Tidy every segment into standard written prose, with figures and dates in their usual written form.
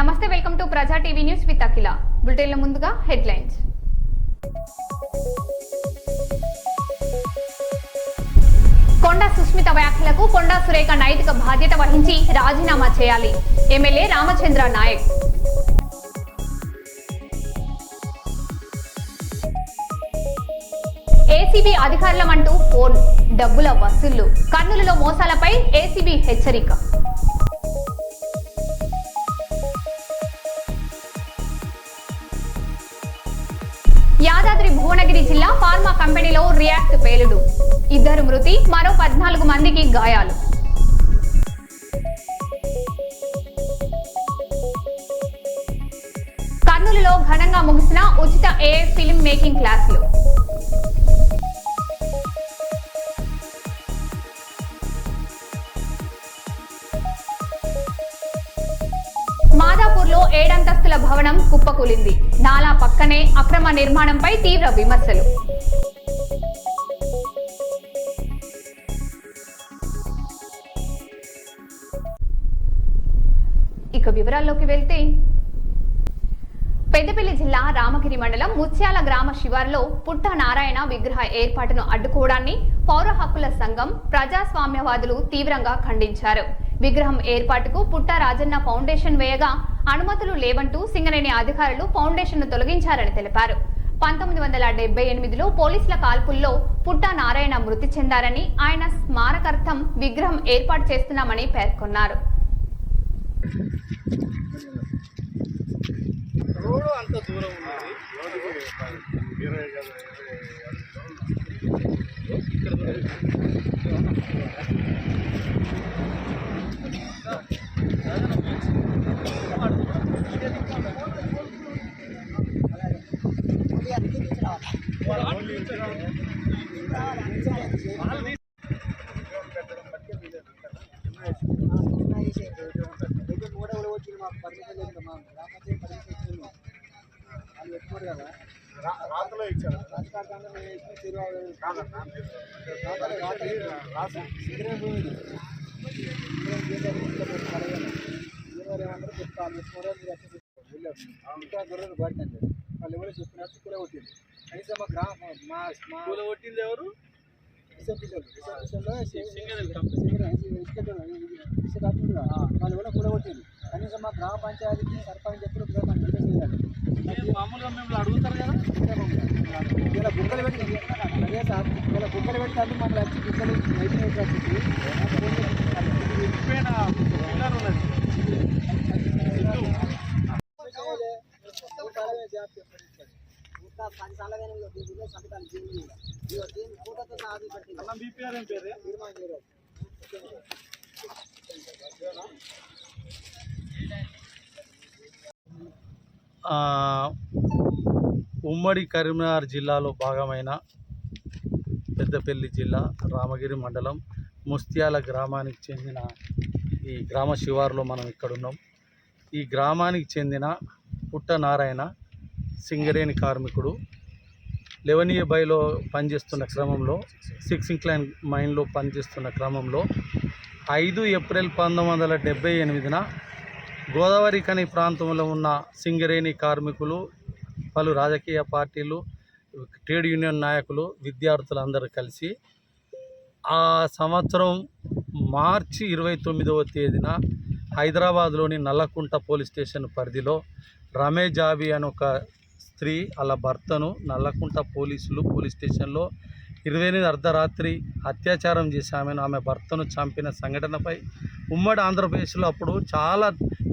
నమస్తే, welcome to ప్రజా TV news with అఖిల. బులెటిన్ల ముందుగా హెడ్లైన్స్. కొండా సుస్మిత వ్యాఖ్యలకు కొండా సురేఖ నైతిక బాధ్యత వహించి రాజీనామా చేయాలి. ఎమ్మెల్యే రామచంద్ర నాయక్. ఏసీబీ అధికారులమంటూ ఫోన్ డబ్బుల వసూళ్లు. కర్నూలులో మోసాలపై ఏసీబీ హెచ్చరిక. యాదాద్రి భువనగిరి జిల్లా ఫార్మా కంపెనీలో రియాక్ట్ పేలుడు. 2 మృతి, మరో 14 మందికి గాయాలు. కర్నూలులో ఘనంగా ముగిసిన ఉచిత ఏఐ ఫిల్మ్ మేకింగ్ క్లాసులు. మాదాపూర్లో 7 అంతస్తుల భవనం కుప్పకూలింది. నాలా పక్కనే అక్రమ నిర్మాణంపై తీవ్ర విమర్శలు. ఇక వివరాల్లోకి వెళ్తే, పెద్దపల్లి జిల్లా రామగిరి మండలం ముత్యాల గ్రామ శివారులో పుట్ట నారాయణ విగ్రహ ఏర్పాటును అడ్డుకోవడాన్ని పౌర హక్కుల సంఘం, ప్రజాస్వామ్యవాదులు తీవ్రంగా ఖండించారు. విగ్రహం ఏర్పాటుకు పుట్ట రాజన్న ఫౌండేషన్ వేయగా అనుమతులు లేవంటూ సింగరేణి అధికారులు ఫౌండేషన్ ను తొలగించారని తెలిపారు. 1978లో పోలీసుల కాల్పుల్లో పుట్ట నారాయణ మృతి చెందారని, ఆయన స్మారకార్థం విగ్రహం ఏర్పాటు చేస్తున్నామని పేర్కొన్నారు. అంత దూరం రాత్రిలో ఇచ్చారు. గొర్రెలు పడుతుంది వాళ్ళు ఎవరు చెప్పినట్టు కూడా కొట్టింది. కనీసం మా గ్రామ కొట్టింది ఎవరు వాళ్ళు కూడా కూడా కొట్టింది. కనీసం మా గ్రామ పంచాయతీకి సర్పంచ్ ఎప్పుడు మామూలుగా మేము అడుగుతారు కదా, ఇలా బుక్కలు పెట్టి అదే సార్, ఇలా బుక్కలు పెట్టి మమ్మల్ని వచ్చి బుక్కలు ఉమ్మడి కరీంనగర్ జిల్లాలో భాగమైన పెద్దపల్లి జిల్లా రామగిరి మండలం ముస్త్యాల గ్రామానికి చెందిన ఈ గ్రామ శివారులో మనం ఇక్కడ ఉన్నాం. ఈ గ్రామానికి చెందిన పుట్ట నారాయణ సింగరేణి కార్మికుడు. లెవెనియా బైలో పనిచేస్తున్న క్రమంలో, 6 ఇంక్లైన్ మైన్లో పనిచేస్తున్న క్రమంలో 5 ఏప్రిల్ 1978న గోదావరి ఖని ప్రాంతంలో ఉన్న సింగరేణి కార్మికులు, పలు రాజకీయ పార్టీలు, ట్రేడ్ యూనియన్ నాయకులు, విద్యార్థులందరూ కలిసి ఆ సంవత్సరం మార్చి 29వ తేదీన హైదరాబాద్లోని నల్లకుంట పోలీస్ స్టేషన్ పరిధిలో రమేష్ జాబీ అని ఒక స్త్రీ అలా భర్తను నల్లకుంట పోలీస్ స్టేషన్లో 28 అర్ధరాత్రి అత్యాచారం చేసి ఆమె భర్తను చంపిన సంఘటనపై ఉమ్మడి ఆంధ్రప్రదేశ్లో అప్పుడు చాలా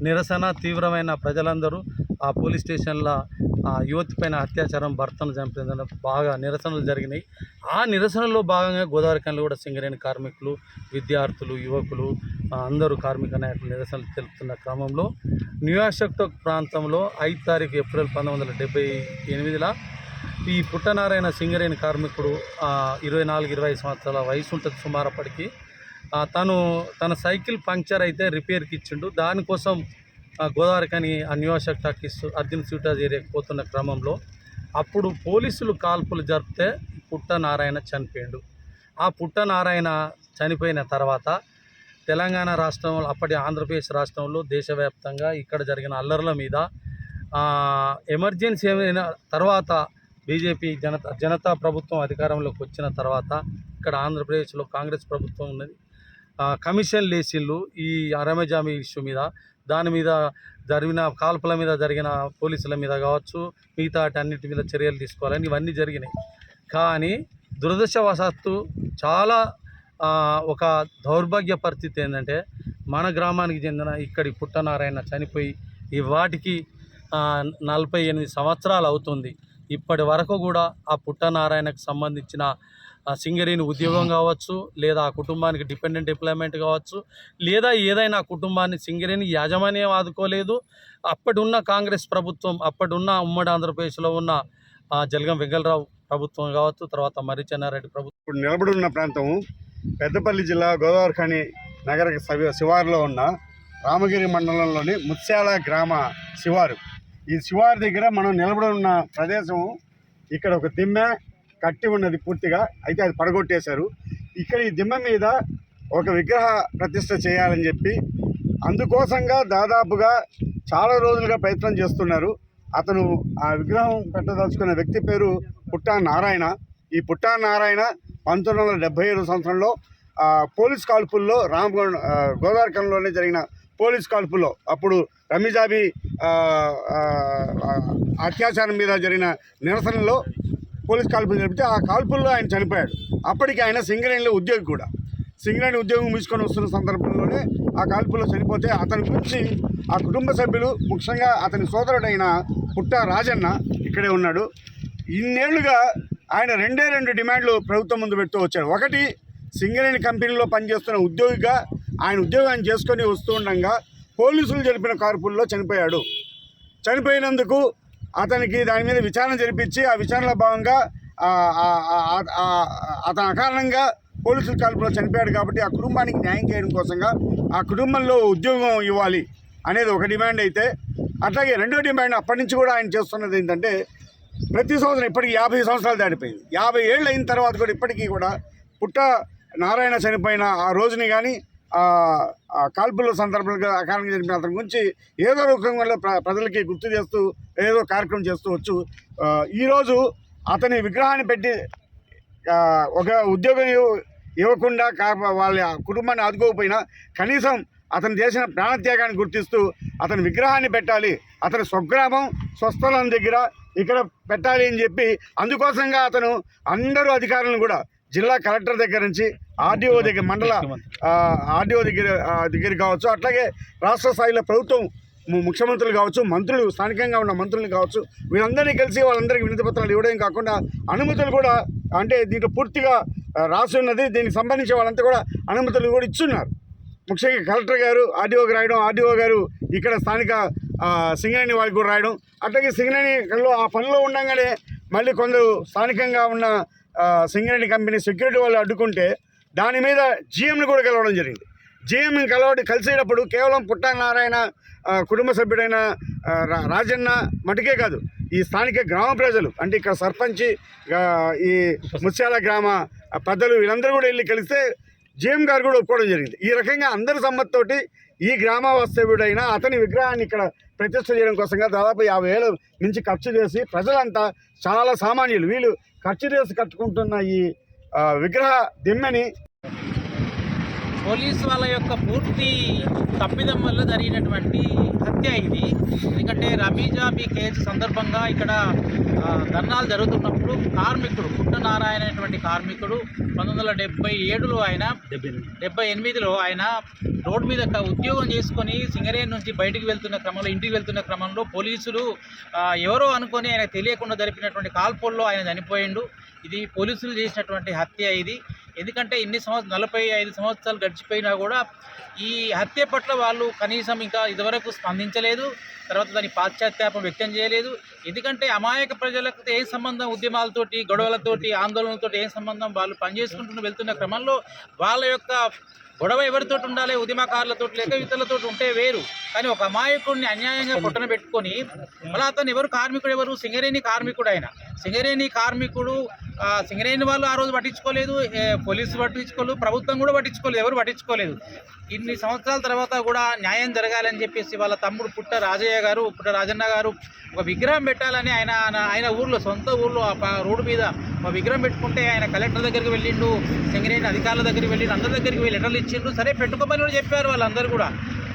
నిరసన, తీవ్రమైన ప్రజలందరూ ఆ పోలీస్ స్టేషన్లో ఆ యువతి పైన అత్యాచారం, భర్తను చంపిన బాగా నిరసనలు జరిగినాయి. ఆ నిరసనలో భాగంగా గోదావరి ఖనిలో కూడా సింగరేణి కార్మికులు, విద్యార్థులు, యువకులు అందరూ కార్మిక నాయకులు నిరసనలు తెలుపుతున్న క్రమంలో న్యూయార్క్ ప్రాంతంలో 5 తారీఖు ఏప్రిల్ 1978లో ఈ పుట్టనారాయణ సింగరేణి కార్మికుడు 24-25 సంవత్సరాల వయసు ఉంటుంది సుమారప్పటికి. తన సైకిల్ పంక్చర్ అయితే రిపేర్కి ఇచ్చిండు. దానికోసం గోదావరి ఖని న్యూయార్క్ టాకీస్ అర్జున్ స్వీటాజ్ ఏరియాకి పోతున్న క్రమంలో అప్పుడు పోలీసులు కాల్పులు జరిపితే పుట్ట నారాయణ చనిపోయాడు. ఆ పుట్ట నారాయణ చనిపోయిన తర్వాత తెలంగాణ రాష్ట్రంలో, అప్పటి ఆంధ్రప్రదేశ్ రాష్ట్రంలో దేశవ్యాప్తంగా ఇక్కడ జరిగిన అల్లర్ల మీద ఎమర్జెన్సీ అయిన తర్వాత బీజేపీ జనతా ప్రభుత్వం అధికారంలోకి వచ్చిన తర్వాత ఇక్కడ ఆంధ్రప్రదేశ్లో కాంగ్రెస్ ప్రభుత్వం ఉన్నది. కమిషన్ లేసిళ్ళు ఈ అరమజామి ఇష్యూ మీద, దాని మీద జరిగిన కాల్పుల మీద జరిగిన పోలీసుల మీద కావచ్చు, మిగతా అన్నిటి మీద చర్యలు తీసుకోవాలని ఇవన్నీ జరిగినాయి. కానీ దురదృష్టవశాత్తు చాలా ఒక దౌర్భాగ్య పరిస్థితి ఏంటంటే, మన గ్రామానికి చెందిన ఇక్కడి పుట్టనారాయణ చనిపోయి ఈ వాటికి 48 సంవత్సరాలు అవుతుంది. ఇప్పటి వరకు కూడా ఆ పుట్టనారాయణకు సంబంధించిన సింగరేణి ఉద్యోగం కావచ్చు, లేదా ఆ కుటుంబానికి డిపెండెంట్ ఎంప్లాయ్మెంట్ కావచ్చు, లేదా ఏదైనా కుటుంబాన్ని సింగరేణి యాజమాన్యం ఆదుకోలేదు. అప్పటి కాంగ్రెస్ ప్రభుత్వం, అప్పటి ఉమ్మడి ఆంధ్రప్రదేశ్లో ఉన్న జలగం వెంగళరావు ప్రభుత్వం కావచ్చు, తర్వాత మర్రి చెన్నారెడ్డి ప్రభుత్వం. ఇప్పుడు నిలబడి ఉన్న ప్రాంతం పెద్దపల్లి జిల్లా గోదావరిఖని నగర శివారులో ఉన్న రామగిరి మండలంలోని ముత్యాల గ్రామ శివారు. ఈ శివారు దగ్గర మనం నిలబడి ఉన్న ప్రదేశం, ఇక్కడ ఒక దిమ్మె కట్టి ఉన్నది పూర్తిగా, అయితే అది పడగొట్టేశారు. ఇక్కడ ఈ దిమ్మె మీద ఒక విగ్రహ ప్రతిష్ఠ చేయాలని చెప్పి అందుకోసంగా దాదాపుగా చాలా రోజులుగా ప్రయత్నం చేస్తున్నారు. అతను ఆ విగ్రహం పెట్టదలుచుకున్న వ్యక్తి పేరు పుట్టా నారాయణ. ఈ పుట్టా నారాయణ 1977 సంవత్సరంలో పోలీస్ కాల్పుల్లో గోదావరిఖనిలోనే జరిగిన పోలీస్ కాల్పుల్లో, అప్పుడు రమీజాబీ అత్యాచారం మీద జరిగిన నిరసనలో పోలీస్ కాల్పులు జరిపితే ఆ కాల్పుల్లో ఆయన చనిపోయాడు. అప్పటికి ఆయన సింగరేణిలో ఉద్యోగి కూడా. సింగరేణి ఉద్యోగం ముసుకొని వస్తున్న సందర్భంలోనే ఆ కాల్పుల్లో చనిపోతే అతని గురించి ఆ కుటుంబ సభ్యులు, ముఖ్యంగా అతని సోదరుడైన పుట్టా రాజన్న ఇక్కడే ఉన్నాడు. ఇన్నేళ్లుగా ఆయన రెండు డిమాండ్లు ప్రభుత్వం ముందు పెడుతూ వచ్చాడు. ఒకటి, సింగరేణి కంపెనీలో పనిచేస్తున్న ఉద్యోగిగా ఆయన ఉద్యోగాన్ని చేసుకొని వస్తూ ఉండగా పోలీసులు జరిపిన కాల్పుల్లో చనిపోయాడు. చనిపోయినందుకు అతనికి దాని మీద విచారణ జరిపించి ఆ విచారణలో భాగంగా అతను అకారణంగా పోలీసుల కాల్పులో చనిపోయాడు కాబట్టి ఆ కుటుంబానికి న్యాయం చేయడం కోసంగా ఆ కుటుంబంలో ఉద్యోగం ఇవ్వాలి అనేది ఒక డిమాండ్ అయితే, అట్లాగే రెండో డిమాండ్ అప్పటి నుంచి కూడా ఆయన చేస్తున్నది ఏంటంటే, ప్రతి సంవత్సరం ఇప్పటికి 50 సంవత్సరాలు దాటిపోయింది, 50 ఏళ్ళు అయిన తర్వాత కూడా ఇప్పటికీ కూడా పుట్ట నారాయణ చనిపోయిన ఆ రోజుని కానీ కాల్పుల సందర్భంగా అకారణంగా జరిపిన అతని గురించి ఏదో రూపంలో ప్రజలకి గుర్తు చేస్తూ ఏదో కార్యక్రమం చేస్తూ వచ్చు. ఈరోజు అతని విగ్రహాన్ని పెట్టి ఒక ఉద్యోగం ఇవ్వకుండా వాళ్ళ కుటుంబాన్ని ఆదుకోకపోయినా కనీసం అతను చేసిన ప్రాణత్యాగాన్ని గుర్తిస్తూ అతని విగ్రహాన్ని పెట్టాలి, అతని స్వగ్రామం స్వస్థలం దగ్గర ఇక్కడ పెట్టాలి అని చెప్పి అందుకోసంగా అతను అందరూ అధికారులను కూడా జిల్లా కలెక్టర్ దగ్గర నుంచి ఆర్డీఓ దగ్గర, మండల ఆర్డీఓ దగ్గర కావచ్చు, అట్లాగే రాష్ట్ర స్థాయిలో ప్రభుత్వం ముఖ్యమంత్రులు కావచ్చు, మంత్రులు, స్థానికంగా ఉన్న మంత్రులు కావచ్చు, వీళ్ళందరినీ కలిసి వాళ్ళందరికీ వినతి పత్రాలు ఇవ్వడం కాకుండా అనుమతులు కూడా, అంటే దీంట్లో పూర్తిగా రాసి ఉన్నది, దీనికి సంబంధించి వాళ్ళంతా కూడా అనుమతులు కూడా ఇచ్చున్నారు. ముఖ్యంగా కలెక్టర్ గారు ఆర్డీఓకి రాయడం, ఆర్డీఓ గారు ఇక్కడ స్థానిక సింగరేణి వారికి కూడా రాయడం, అట్లాగే సింగరేణిలో ఆ పనిలో ఉండగానే మళ్ళీ కొందరు స్థానికంగా ఉన్న సింగరేణి కంపెనీ సెక్యూరిటీ వాళ్ళు అడ్డుకుంటే దాని మీద జీఎంని కూడా కలవడం జరిగింది. జీఎంని కలిసేటప్పుడు కేవలం పుట్టా నారాయణ కుటుంబ సభ్యుడైన రాజన్న మటుకే కాదు, ఈ స్థానిక గ్రామ ప్రజలు, అంటే ఇక్కడ సర్పంచ్, ఈ ముత్యాల గ్రామ పెద్దలు, వీళ్ళందరూ కూడా వెళ్ళి కలిస్తే జీఎం గారు కూడా ఒప్పుకోవడం జరిగింది. ఈ రకంగా అందరి సమ్మతితోటి ఈ గ్రామ వాస్తవ్యుడైన అతని విగ్రహాన్ని ఇక్కడ ప్రతిష్ఠ చేయడం కోసంగా దాదాపు 50,000 నుంచి ఖర్చు చేసి ప్రజలంతా చాలా సామాన్యులు వీళ్ళు ఖర్చు చేసి కట్టుకుంటున్న ఈ విగ్రహ దిమ్మెని పోలీసు వాళ్ళ యొక్క పూర్తి తప్పిదం వల్ల జరిగినటువంటి హత్య ఇది. ఎందుకంటే రమీజాబీ కేసు సందర్భంగా ఇక్కడ ధర్నాలు జరుగుతున్నప్పుడు కార్మికుడు పుట్టనారాయణ అనేటువంటి కార్మికుడు 1977లో ఆయన 78లో ఆయన రోడ్డు మీద ఉద్యోగం చేసుకొని సింగరేణి నుంచి బయటికి వెళ్తున్న క్రమంలో, ఇంటికి వెళ్తున్న క్రమంలో పోలీసులు ఎవరో అనుకొని ఆయన తెలియకుండా జరిపినటువంటి కాల్పుల్లో ఆయన చనిపోయిండు. ఇది పోలీసులు చేసినటువంటి హత్య ఇది. ఎందుకంటే 45 సంవత్సరాలు గడిచిపోయినా కూడా ఈ హత్య పట్ల వాళ్ళు కనీసం ఇంకా ఇదివరకు స్పందించలేదు. తర్వాత దాని పాశ్చాత్తాపం వ్యక్తం చేయలేదు. ఎందుకంటే అమాయక ప్రజలకు ఏ సంబంధం, ఉద్యమాలతోటి, గొడవలతోటి, ఆందోళనలతోటి ఏ సంబంధం, వాళ్ళు పనిచేసుకుంటూ వెళ్తున్న క్రమంలో వాళ్ళ యొక్క గొడవ ఎవరితో ఉండాలి, ఉద్యమకారులతో లేక ఇతరులతో ఉంటే వేరు. కానీ ఒక అమాయకుడిని అన్యాయంగా పుట్టన పెట్టుకొని మళ్ళీ అతను ఎవరు, కార్మికుడు ఎవరు, సింగరేణి కార్మికుడు. ఆయన సింగరేణి కార్మికుడు సింగరేణి వాళ్ళు ఆ రోజు పట్టించుకోలేదు, పోలీసులు పట్టించుకోలేదు, ప్రభుత్వం కూడా పట్టించుకోలేదు, ఎవరు పట్టించుకోలేదు. ఇన్ని సంవత్సరాల తర్వాత కూడా న్యాయం జరగాలని చెప్పేసి వాళ్ళ తమ్ముడు పుట్ట రాజన్న గారు ఒక విగ్రహం పెట్టాలని ఆయన ఊర్లో, సొంత ఊర్లో రోడ్డు మీద ఒక విగ్రహం పెట్టుకుంటే ఆయన కలెక్టర్ దగ్గరికి వెళ్ళిండు, సింగరేణి అధికారుల దగ్గరికి వెళ్ళిండు, అందరి దగ్గరికి వెళ్ళి లెటర్లు ఇచ్చిండు. సరే పెట్టుకోమని కూడా చెప్పారు వాళ్ళందరూ కూడా.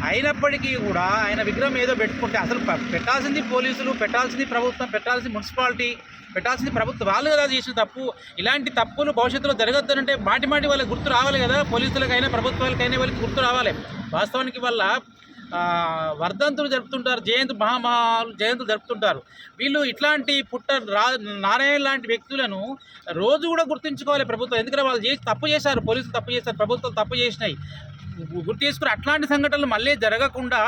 అయినప్పటికీ కూడా ఆయన విగ్రహం ఏదో పెట్టుకుంటే అసలు పెట్టాల్సింది పోలీసులు, పెట్టాల్సింది ప్రభుత్వం, పెట్టాల్సింది మున్సిపాలిటీ, పెట్టాల్సింది ప్రభుత్వం. వాళ్ళు కదా చేసిన తప్పు. ఇలాంటి తప్పులు భవిష్యత్తులో జరగద్దనంటే మాటి వాళ్ళకి గుర్తు రావాలి కదా, పోలీసులకైనా ప్రభుత్వాలకైనా వాళ్ళకి గుర్తు రావాలి. వాస్తవానికి వల్ల వర్ధంతులు జరుపుతుంటారు, జయంతులు జరుపుతుంటారు. వీళ్ళు ఇట్లాంటి నారాయణ లాంటి వ్యక్తులను రోజు కూడా గుర్తుంచుకోవాలి ప్రభుత్వం. ఎందుకంటే వాళ్ళు తప్పు చేశారు, పోలీసులు తప్పు చేశారు, ప్రభుత్వం తప్పు చేసినాయి. గుర్తు చేసుకుని అట్లాంటి సంఘటనలు మళ్ళీ జరగకుండా.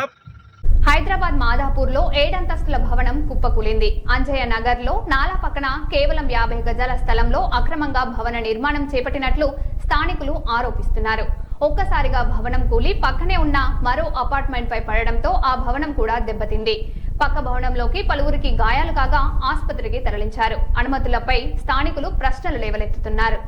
హైదరాబాద్ మాదాపూర్లో 7 అంతస్తుల భవనం కుప్పకూలింది. అంజయ్య నగర్లో నాలా పక్కన కేవలం 50 గజాల స్థలంలో అక్రమంగా భవన నిర్మాణం చేపట్టినట్లు స్థానికులు ఆరోపిస్తున్నారు. ఒక్కసారిగా భవనం కూలి పక్కనే ఉన్న మరో అపార్ట్మెంట్ పై పడడంతో ఆ భవనం కూడా దెబ్బతింది. పక్క భవనంలోకి పలువురికి గాయాలు కాగా ఆసుపత్రికి తరలించారు. అనుమతులపై స్థానికులు ప్రశ్నలు లేవలెత్తుతున్నారు.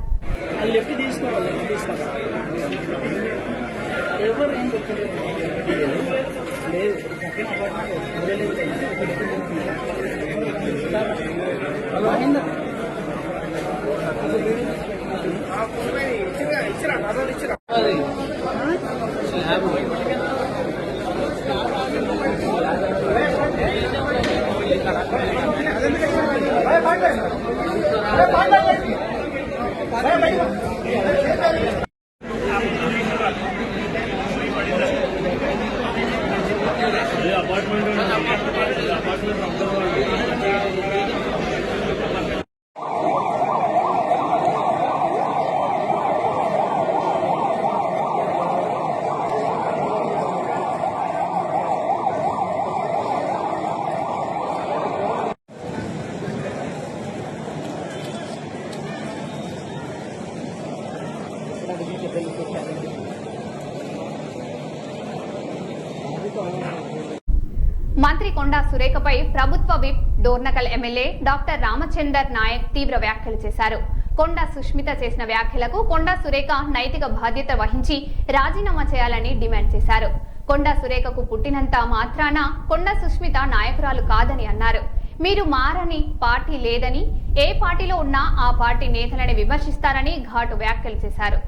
మంత్రి కొండా సురేఖపై ప్రభుత్వ whip Dornakal MLA doctor Ramachandar Nayak తీవ్ర వ్యాఖ్యలు చేశారు. కొండా సుష్మిత చేసిన వ్యాఖ్యలకు కొండా సురేఖ నైతిక బాధ్యత వహించి రాజీనామా చేయాలని డిమాండ్ చేశారు. కొండా సురేఖకు పుట్టినంత మాత్రాన కొండా సుష్మిత నాయకురాలు కాదని అన్నారు. మీరు మారని పార్టీ లేదని, ఏ పార్టీలో ఉన్నా ఆ పార్టీ నేతలని విమర్శిస్తారని ఘాటు వ్యాఖ్యలు చేశారు.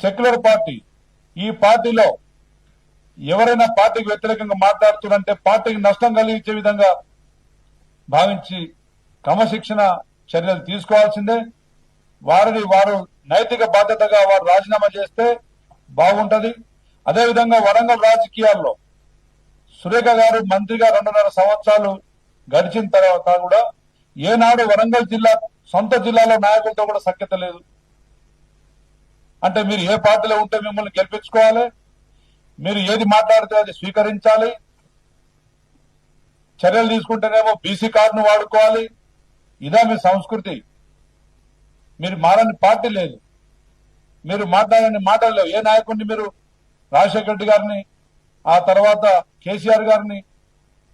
సెక్యులర్ పార్టీ, ఈ పార్టీలో ఎవరైనా పార్టీకి వ్యతిరేకంగా మాట్లాడుతున్నారంటే పార్టీకి నష్టం కలిగించే విధంగా భావించి క్రమశిక్షణ చర్యలు తీసుకోవాల్సిందే. వారు నైతిక బాధ్యతగా వారు రాజీనామా చేస్తే బాగుంటది. అదేవిధంగా వరంగల్ రాజకీయాల్లో సురేఖ గారు మంత్రిగా 2.5 సంవత్సరాలు గడిచిన తర్వాత కూడా ఏనాడు వరంగల్ జిల్లా సొంత జిల్లాలో నాయకులతో కూడా సఖ్యత లేదు. అంటే మీరు ఏ పార్టీలో ఉంటే మిమ్మల్ని గెలిపించుకోవాలి, మీరు ఏది మాట్లాడితే అది స్వీకరించాలి, చర్యలు తీసుకుంటేనేమో బీసీ కార్డును వాడుకోవాలి. ఇదా మీ సంస్కృతి. మీరు మారని పార్టీ లేదు, మీరు మాట్లాడని మాటలు లేవు. ఏ నాయకుడిని మీరు రాజశేఖర రెడ్డి గారిని, ఆ తర్వాత కేసీఆర్ గారిని,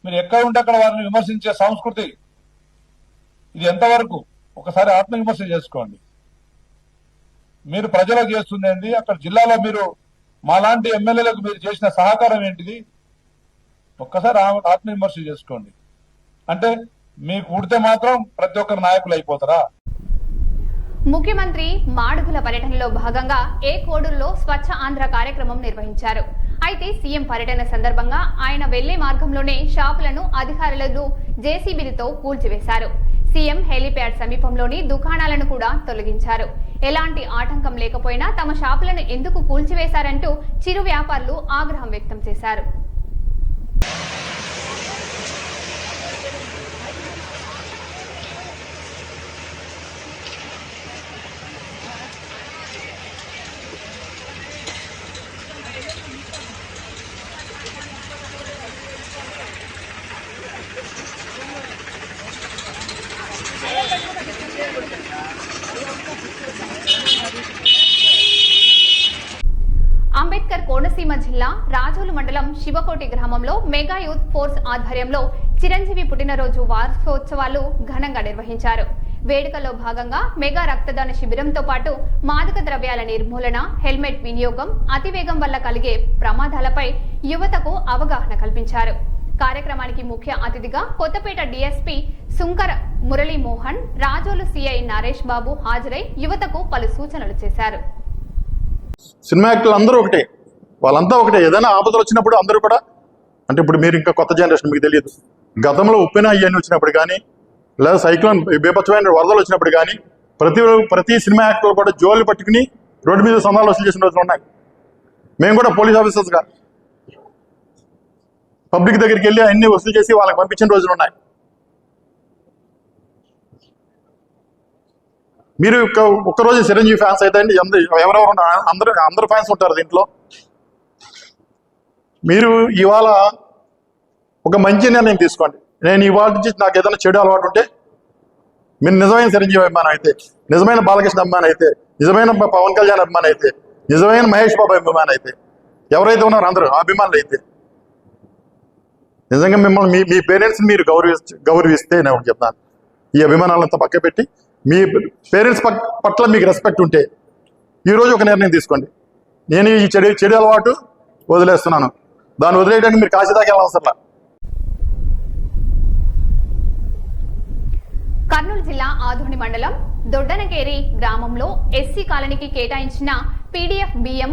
మీరు ఎక్కడ ఉంటే అక్కడ వారిని విమర్శించే సంస్కృతి ఇది ఎంతవరకు? ఒకసారి ఆత్మవిమర్శ చేసుకోండి. మీరు ప్రజలకు చేస్తుంది ఏంటి? అక్కడ జిల్లాలో మీరు మాలాంటి ఎమ్మెల్యేలకు మీరు చేసిన సహకారం ఏంటిది? ఒక్కసారి ఆత్మవిమర్శ చేసుకోండి. అంటే మీకు ఉడితే మాత్రం ప్రతి ఒక్కరు నాయకులు అయిపోతారా? ముఖ్యమంత్రి మాడుగుల పర్యటనలో భాగంగా కోడూరులో స్వచ్ఛ ఆంధ్ర కార్యక్రమం నిర్వహించారు. అయితే సీఎం పర్యటన సందర్భంగా ఆయన వెళ్లే మార్గంలోనే షాపులను అధికారులు జేసీబీలతో కూల్చివేశారు. సీఎం హెలీప్యాడ్ సమీపంలోని దుకాణాలను కూడా తొలగించారు. ఎలాంటి ఆటంకం లేకపోయినా తమ షాపులను ఎందుకు కూల్చివేశారంటూ చిరు వ్యాపారులు ఆగ్రహం వ్యక్తం చేశారు. అంబేద్కర్ కోనసీమ జిల్లా రాజోలు మండలం శివకోటి గ్రామంలో మెగా యూత్ ఫోర్స్ ఆధ్వర్యంలో చిరంజీవి పుట్టినరోజు వార్షికోత్సవాలు ఘనంగా నిర్వహించారు. వేడుకల్లో భాగంగా మెగా రక్తదాన శిబిరంతో పాటు మాదక ద్రవ్యాల నిర్మూలన, హెల్మెట్ వినియోగం, అతివేగం వల్ల కలిగే ప్రమాదాలపై యువతకు అవగాహన కల్పించారు. కార్యక్రమానికి ముఖ్య అతిథిగా కొత్తపేట డీఎస్పీ సుంకర మురళీమోహన్, రాజోలు సిఐ నరేష్ బాబు హాజరై యువతకు పలు సూచనలు చేశారు. సినిమా యాక్టర్లు అందరూ ఒకటే, వాళ్ళంతా ఒకటే. ఏదైనా ఆపదలు వచ్చినప్పుడు అందరూ కూడా, అంటే ఇప్పుడు మీరు ఇంకా కొత్త జనరేషన్, మీకు తెలియదు, గతంలో ఉప్పెన అయ్యని వచ్చినప్పుడు కానీ, లేదా సైక్లోన్ బీభత్సమైన వరదలు వచ్చినప్పుడు కానీ ప్రతి సినిమా యాక్టర్ కూడా జోలు పట్టుకుని రోడ్డు మీద సందాలు వసూలు చేసిన రోజులు ఉన్నాయి. మేము కూడా పోలీస్ ఆఫీసర్స్గా పబ్లిక్ దగ్గరికి వెళ్ళి అన్ని వసూలు చేసి వాళ్ళకి పంపించిన రోజులు ఉన్నాయి. మీరు ఒక్కరోజు చిరంజీవి ఫ్యాన్స్ అయితే అండి, ఎవరెవరు అందరు ఫ్యాన్స్ ఉంటారు దీంట్లో. మీరు ఇవాళ ఒక మంచి నిర్ణయం తీసుకోండి. నేను ఇవాళ నుంచి నాకు ఏదైనా చెడు అలవాటు ఉంటే, మీరు నిజమైన చిరంజీవి అభిమానం అయితే, నిజమైన బాలకృష్ణ అభిమానం అయితే, నిజమైన పవన్ కళ్యాణ్ అభిమానం అయితే, నిజమైన మహేష్ బాబు అభిమానం అయితే, ఎవరైతే ఉన్నారో అందరూ అభిమానులు అయితే, నిజంగా మిమ్మల్ని మీ పేరెంట్స్ని మీరు గౌరవిస్తే నేను ఒకటి చెప్తాను, ఈ అభిమానాలంతా పక్క పెట్టి మీ పేరెంట్స్ పట్ల మీకు రెస్పెక్ట్ ఉంటే ఈరోజు ఒక నిర్ణయం తీసుకోండి. నేను ఈ చెడు అలవాటు వదిలేస్తున్నాను, దాన్ని వదిలేయడానికి మీరు కాశీదాకా వెళ్ళవసరంలా. కర్నూలు జిల్లా ఆదోని మండలం దొడ్డనకేరి గ్రామంలో ఎస్సీ కాలనీకి కేటాయించిన పీడీఎఫ్ బియ్యం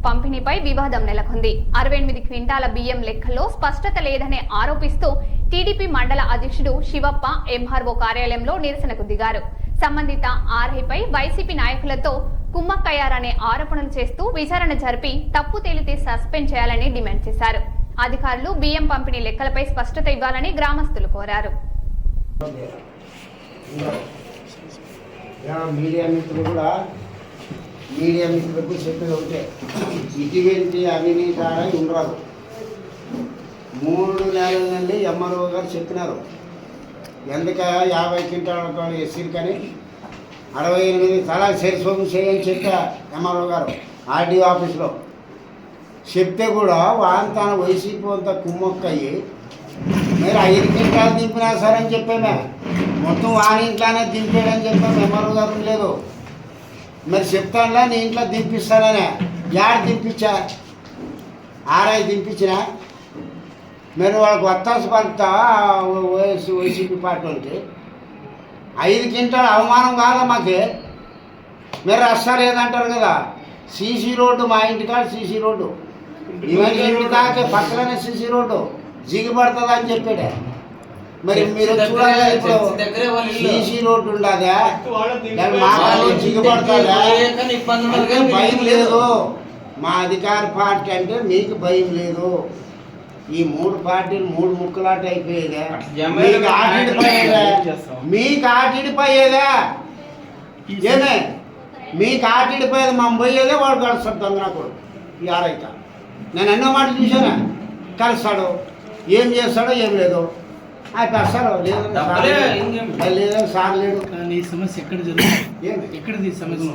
పంపిణీపై వివాదం నెలకొంది. 68 క్వింటాల బియ్యం లెక్కల్లో స్పష్టత లేదని ఆరోపిస్తూ టీడీపీ మండల అధ్యక్షుడు శివప్ప ఎంఆర్ఓ కార్యాలయంలో నిరసనకు దిగారు. సంబంధిత ఆర్ఐపై వైసీపీ నాయకులతో కుమ్మక్కయ్యారనే ఆరోపణలు చేస్తూ విచారణ జరిపి తప్పు తేలితే సస్పెండ్ చేయాలని డిమాండ్ చేశారు. అధికారులు బియ్యం పంపిణీ లెక్కలపై స్పష్టత ఇవ్వాలని గ్రామస్తులు కోరారు. మీడియా మిత్రులకు చెప్పేది ఒకటే, ఇటువంటి అవినీతి ఉండరాదు. 3 నెలల నుండి ఎంఆర్ఓ గారు చెప్పినారు, ఎందుక 50 క్వింటాల ఎస్సీలు కానీ 68 తలా సరిసోము చేయని చెప్పా ఎంఆర్ఓ గారు ఆర్డీఓ ఆఫీస్లో. చెప్తే కూడా వాంతాన వైసీపీ అంతా కుమ్మక్కయ్యి మీరు 5 క్వింటాలు దింపినా సరే అని చెప్పామే, మొత్తం వాని ఇంట్లోనే దింపాడని చెప్పాము. ఎంఆర్ఓ గారు లేదు, మరి చెప్తానులా నీ ఇంట్లో దింపిస్తాననే, యాడ్ దింపించా, ఆర్ఐ దింపించినా, మీరు వాళ్ళకి వత్తాసు పలుకుతా వైసీపీ పార్టీ వాళ్ళకి. 5 క్వింటాలు అవమానం కాదా మాకే? మీరు రస్తా లేదంటారు కదా, సీసీ రోడ్డు మా ఇంటికాడ సీసీ రోడ్డు, ఇవన్నీ ఇంటి దాకే పక్కనే సీసీ రోడ్డు జిగిపడుతుంది అని చెప్పాడే. మరి మీరు చూడాలి, ఇప్పుడు సీసీ రోడ్డు ఉండదా, మా జిగిపడుతుందా? భయం లేదు, మా అధికార పార్టీ అంటే మీకు భయం లేదు. ఈ 3 పార్టీలు 3 ముక్కలాట అయిపోయేదా? మీకు ఆటిడిపోయేదా? ఏమే మీకు ఆటిడిపోయేది, మా పోయేదే వాడు కలుస్తాడు దొంగనాకుడు. ఈ ఆరైతే నేను ఎన్నో మాటలు చూసానా, కలుస్తాడు, ఏం చేస్తాడో ఏం లేదు, అది కలుస్తాడు లేదని సార్ లేడు. ఈ సమస్య ఎక్కడ జరుగుతుంది? ఎక్కడిది సమస్య?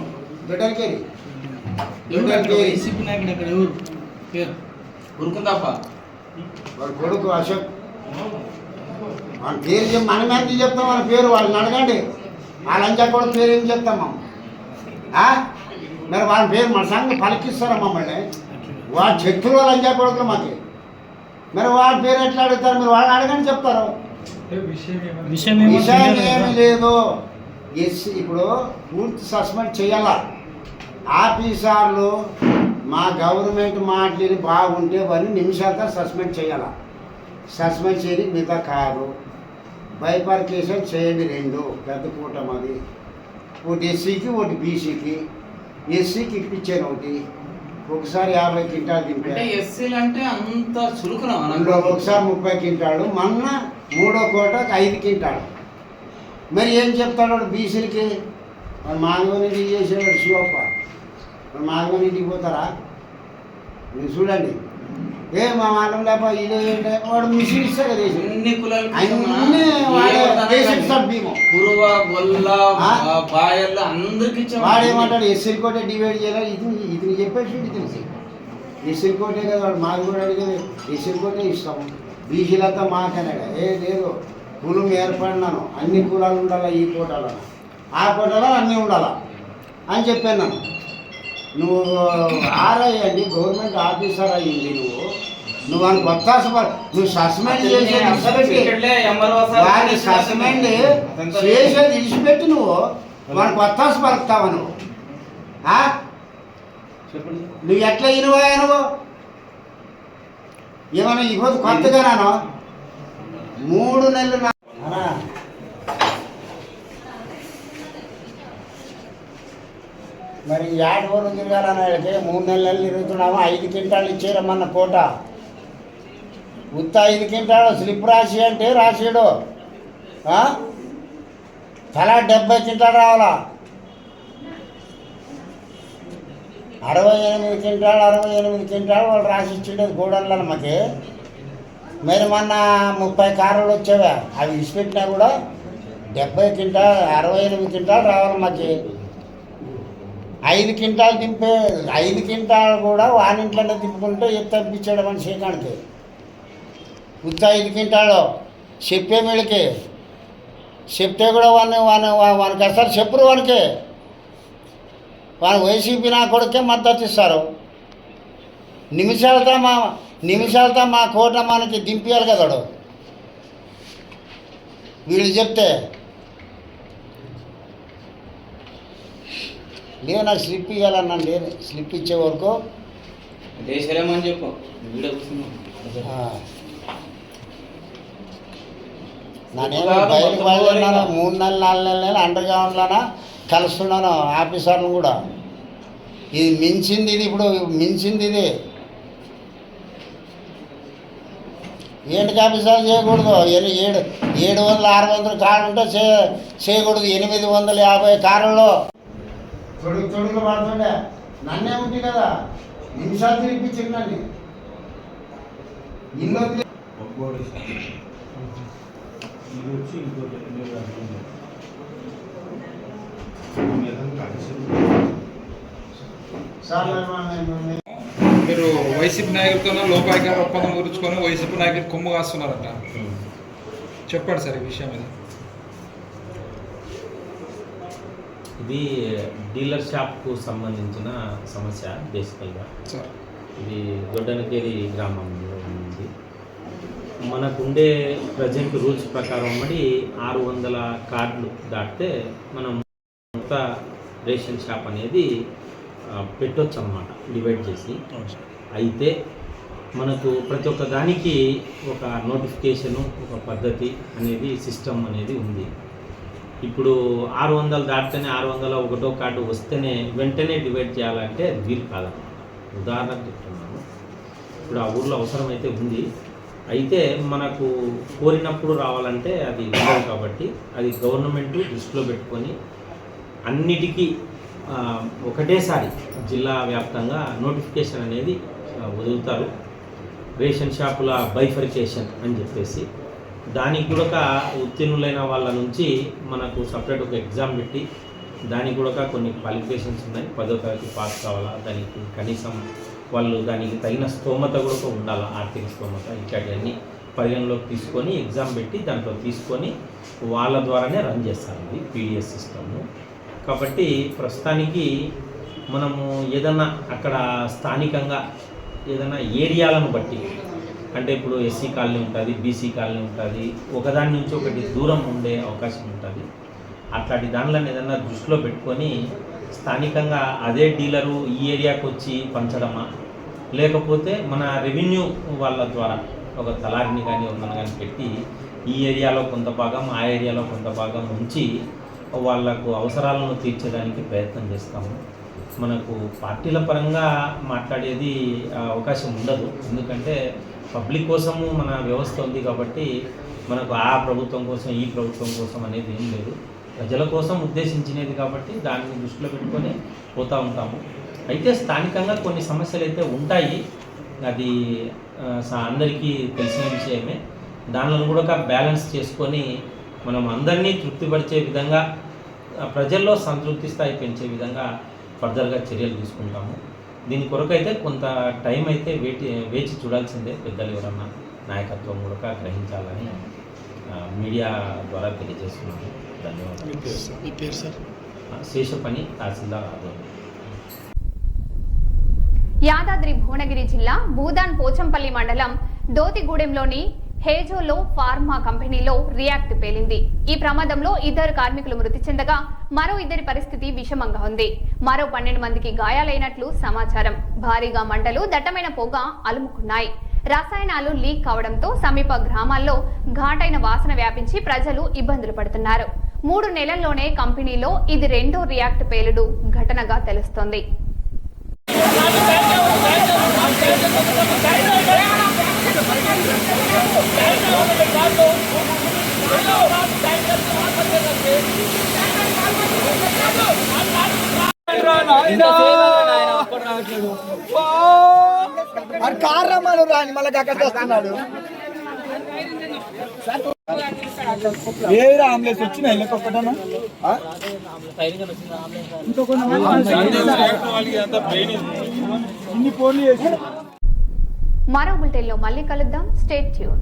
బిడ్డలకేది వైసీపీ నాయకుడు అక్కడ ఎవరు పేరు ఉరుకుందాప, వాడు కొడుకు అశోక్. వాళ్ళ పేరు మన మీద చెప్తాం, వాళ్ళ పేరు వాళ్ళని అడగండి. వాళ్ళంజా కూడా పేరు ఏం చెప్తాం మరి వాళ్ళ పేరు మన సంగతి పలికిస్తారా మమ్మల్ని? వాళ్ళ శత్రువు వాళ్ళంజా కొడుకులు మాకు, మరి వాళ్ళ పేరు ఎట్లా అడుగుతారు? మీరు వాళ్ళని అడగండి చెప్తారు. విషయం ఏమి లేదు. ఇప్పుడు పూర్తి సస్పెండ్ చేయాలా. ఆఫీసర్లు మా గవర్నమెంట్ మాటలు బాగుంటే వారిని నిమిషాలతో సస్పెండ్ చేయాలా. సస్పెండ్ చేయని మిగతా కాదు, బైపార్కేషన్ చేయండి. 2 పెద్ద కూటమి, అది ఒకటి ఎస్సీకి ఒకటి బీసీకి. ఎస్సీకి ఇప్పించాను ఒకటి, ఒకసారి 50 క్వింటాలు దింపారు. ఎస్సీలు అంటే అంత చురుకున ఒకసారి 30 క్వింటాలు, మొన్న 3వ కోటకి 5 క్వింటాలు. మరి ఏం చెప్తాడు బీసీలకి? మరి మాధవనింటికి చేసేవాడు శివప్ప, మరి మాధవనింటికి పోతారా? మీరు చూడండి, ఏ మా మాట లేప ఇదే వాడు మిషన్ ఇస్తాడు కదా, అన్ని కులాలు అన్నీ వాడేస్తాడు భీమం. వాడేమంటాడు ఎస్సీలు కూడా డివైడ్ చేయాలి, ఇది చెప్పేసి ఇది తెలిసి ఇసురుకోటే కదా వాడు మాకు కూడా అడిగేది ఇసురుకోటే ఇష్టం. బీసీలంతా మాకనేగా లేదు కులం ఏర్పడినాను, అన్ని కులాలు ఉండాలా ఈ కోటలో, ఆ కోటలో అన్నీ ఉండాలా అని చెప్పాను. నువ్వు ఆర్ఐ అండి, గవర్నమెంట్ ఆఫీసర్ అయ్యింది నువ్వు అని కొత్త నువ్వు సస్పెండ్ చేసేది వాడిని సస్పెండ్ చేసేది ఇడిచిపెట్టి నువ్వు వాడిని కొత్త పలుకుతావా నువ్వు? నువ్వు ఎట్లా ఇరువాయా నువ్వు? ఏమన్నా ఈరోజు కొత్తగానాను 3 నెలలు మరి 5 రోజులు తిరగాలని అడిగితే 3 నెలలు తిరుగుతున్నాము. 5 క్వింటాలు ఇచ్చేరమ్మన్న కోట ఉత్త 5 క్వింటాలు స్లిప్ రాసి అంటే రాసాడు. తలా 70 క్వింటాలు రావాలా. 68 క్వింటాలు వాళ్ళు రాసి ఇచ్చిండేది గోడౌన్లను మాకు. మరి మొన్న 30 కార్లు వచ్చేవా, అవి ఇచ్చిపెట్టినా కూడా 70 క్వింటాలు 68 క్వింటాలు రావాలి మాకు. 5 క్వింటాలు దింపే 5 క్వింటాలు కూడా వానింట్లోనే దింపుకుంటే ఎత్తిపించాడు మన శ్రీకాంత్కి. ఉత్త 5 క్వింటాలు చెప్పే మీళ్ళకి చెప్తే కూడా వానికి అసలు చెప్పురు. వాని వైసీపీ నా కొడుకే మద్దతు ఇస్తారు. నిమిషాలతో మా కోట మనకి దింపించాలి కదా వీళ్ళు చెప్తే. లేదు నాకు స్లిప్ ఇవ్వాలన్నాండి, స్లిప్ ఇచ్చే వరకు దేశమని చెప్పు. నేనేమో బయటకు బయలున్నాను. 3 నెలలు 4 నెలలు అండర్గ్రౌండ్లోనా కలుస్తున్నాను ఆఫీసర్లు కూడా. ఇది మించింది, ఇది ఇప్పుడు మించింది. ఇది ఏంటికి ఆఫీసర్లు చేయకూడదు. 700-600 కార్లు ఉంటే చేయకూడదు. 850 కార్లలో తొడుగులు పడుతుండే నన్నే ఉంది కదా, నిమిషాలు తిరిపించింది నన్ను. ఇల్లు మీరు వైసీపీ నాయకులతో లోపాయికార ఒప్పందం గురించుకొని వైసీపీ నాయకులు కొమ్ము కాస్తున్నారట. చెప్పండి సార్ ఈ విషయం మీద. ఇది డీలర్ షాప్కు సంబంధించిన సమస్య బేసికల్గా. ఇది దొడ్డనకేరి గ్రామంలో ఉంది. మనకుండే ప్రజెంట్ రూల్స్ ప్రకారం 600 కార్డులు దాటితే మనం కొత్త రేషన్ షాప్ అనేది పెట్టొచ్చు అన్నమాట, డివైడ్ చేసి. అయితే మనకు ప్రతి ఒక్క దానికి ఒక నోటిఫికేషను, ఒక పద్ధతి అనేది, సిస్టమ్ అనేది ఉంది. ఇప్పుడు 600 దాటితేనే 601వ కార్డు వస్తేనే వెంటనే డివైడ్ చేయాలంటే వీలు కాదన్నమాట. ఉదాహరణకు చెప్తున్నాను, ఇప్పుడు ఆ ఊర్లో అవసరమైతే ఉంది, అయితే మనకు కోరినప్పుడు రావాలంటే అది ఉండదు. కాబట్టి అది గవర్నమెంట్ దృష్టిలో పెట్టుకొని అన్నిటికీ ఒకటేసారి జిల్లా వ్యాప్తంగా నోటిఫికేషన్ అనేది వదులుతారు. రేషన్ షాపుల బైఫర్కేషన్ అని చెప్పేసి దానికి కూడా ఉత్తీర్ణులైన వాళ్ళ నుంచి మనకు సపరేట్ ఒక ఎగ్జామ్ పెట్టి దానికి కూడా కొన్ని క్వాలిఫికేషన్స్ ఉన్నాయి. 10వ తరగతి పాస్ కావాలా, దానికి కనీసం వాళ్ళు దానికి తగిన స్తోమత కూడా ఉండాలి, ఆర్థిక స్తోమత ఇట్లాంటివన్నీ పరిగణలోకి తీసుకొని ఎగ్జామ్ పెట్టి దాంట్లో తీసుకొని వాళ్ళ ద్వారానే రన్ చేస్తారు ఇది పీడిఎస్ సిస్టమ్. కాబట్టి ప్రస్తుతానికి మనము ఏదన్నా అక్కడ స్థానికంగా ఏదైనా ఏరియాలను బట్టి, అంటే ఇప్పుడు ఎస్సీ కాలనీ ఉంటుంది, బీసీ కాలనీ ఉంటుంది, ఒకదాని నుంచి ఒకటి దూరం ఉండే అవకాశం ఉంటుంది. అట్లాంటి దానిలను ఏదన్నా దృష్టిలో పెట్టుకొని స్థానికంగా అదే డీలరు ఈ ఏరియాకి వచ్చి పంచడమా, లేకపోతే మన రెవెన్యూ వాళ్ళ ద్వారా ఒక తలారిని కానీ ఉన్నది కానీ పెట్టి ఈ ఏరియాలో కొంత భాగం, ఆ ఏరియాలో కొంత భాగం ఉంచి వాళ్లకు అవసరాలను తీర్చడానికి ప్రయత్నం చేస్తాము. మనకు పార్టీల పరంగా మాట్లాడేది అవకాశం ఉండదు, ఎందుకంటే పబ్లిక్ కోసము మన వ్యవస్థ ఉంది కాబట్టి మనకు ఆ ప్రభుత్వం కోసం ఈ ప్రభుత్వం కోసం అనేది ఏం లేదు. ప్రజల కోసం ఉద్దేశించినది కాబట్టి దాన్ని దృష్టిలో పెట్టుకొని పోతూ ఉంటాము. అయితే స్థానికంగా కొన్ని సమస్యలు అయితే ఉంటాయి, అది అందరికీ తెలిసిన విషయమే. దానిలో కూడా బ్యాలెన్స్ చేసుకొని మనం అందరినీ తృప్తిపరిచే విధంగా, ప్రజల్లో సంతృప్తి స్థాయి పెంచే విధంగా ఫర్దర్గా చర్యలు తీసుకుంటాము. దీని కొరకైతే కొంత టైం అయితే వేచి చూడాల్సిందే. పెద్దలు ఎవరన్నా నాయకత్వం కూడా గ్రహించాలని మీడియా ద్వారా తెలియజేస్తున్నాను. ధన్యవాదాలు. శేషపని తహసీల్దార్ ఆధ్వర్యం. యాదాద్రి భువనగిరి జిల్లా భూదాన్ పోచంపల్లి మండలం దోతిగూడెంలోని హేజోలో ఫార్మా కంపెనీలో రియాక్ట్ పేలింది. ఈ ప్రమాదంలో 2 కార్మికులు మృతి చెందగా మరో 2 పరిస్థితి విషమంగా ఉంది. మరో 12 మందికి గాయాలైనట్లు సమాచారం. భారీగా మంటలు, దట్టమైన పొగ అలుముకున్నాయి. రసాయనాలు లీక్ కావడంతో సమీప గ్రామాల్లో ఘాటైన వాసన వ్యాపించి ప్రజలు ఇబ్బందులు పడుతున్నారు. 3 నెలల్లోనే కంపెనీలో ఇది 2వ రియాక్ట్ పేలుడు ఘటనగా తెలుస్తోంది. కారణాలు రాని మళ్ళీ అక్కడికి వస్తున్నాడు. ఏ ఆంబులెన్స్ వచ్చినాయి ఇంకొకటనా మరో బులెటిన్లో మళ్ళీ కలుద్దాం. Stay tune.